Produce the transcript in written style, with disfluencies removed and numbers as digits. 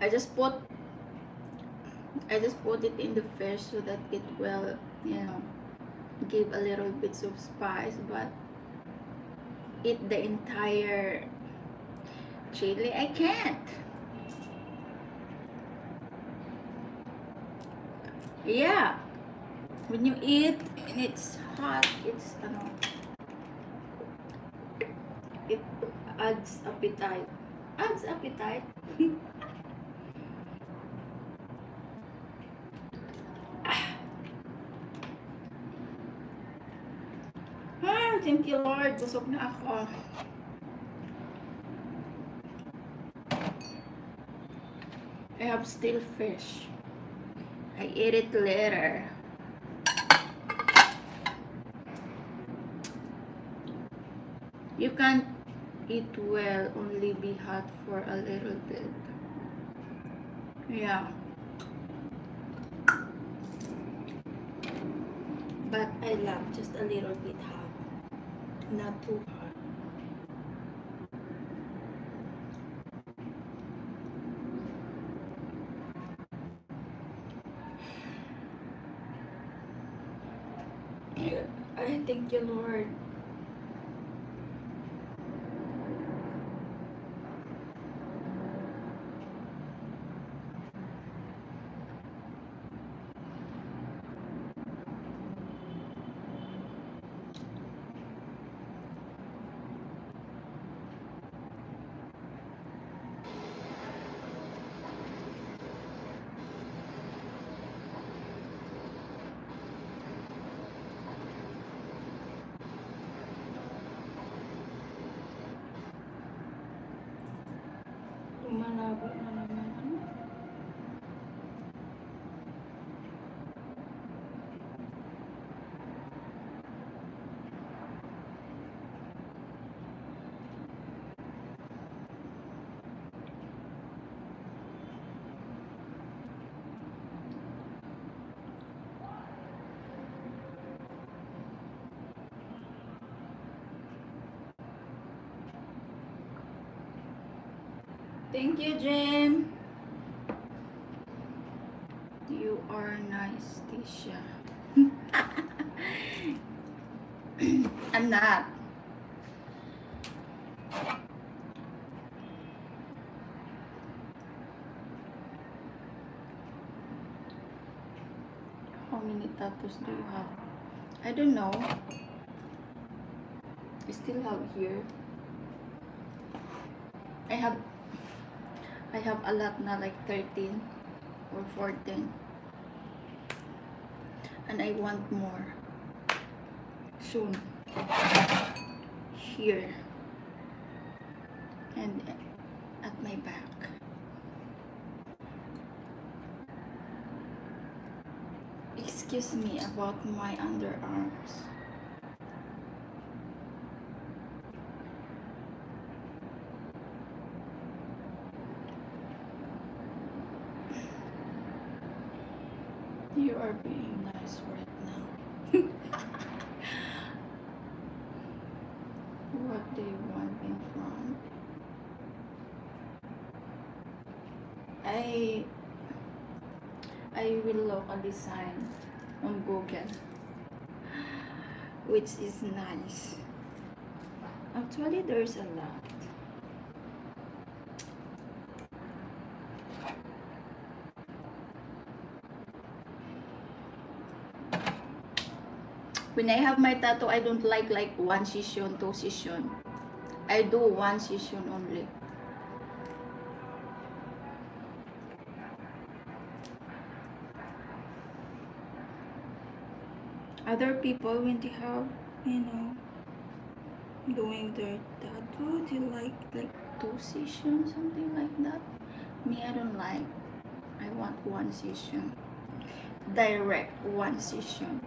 I just put it in the fish so that it will, you know, give a little bits of spice, but eat the entire chili, I can't. Yeah, when you eat and it's hot, it's it adds appetite. Adds appetite. Thank you Lord, busog na ako. I have still fish. I eat it later. You can't eat well, only be hot for a little bit. Yeah. But I love just a little bit hot. Not too hot. I thank you, Lord. Malabo na naman. Thank you, Jen. You are nice, Tisha. I'm not. How many tattoos do you have? I don't know. I still have here. I have a lot na, like 13 or 14. And I want more soon. Here. And at my back. Excuse me about my underarms. You are being nice right now. What do you want in front? I will locally sign on Google, which is nice. Actually, there's a lot. When I have my tattoo, I don't like one session, 2 session. I do 1 session only. Other people, when they have, you know, doing their tattoo, they like 2 sessions, something like that. Me, I don't like. I want 1 session. Direct 1 session.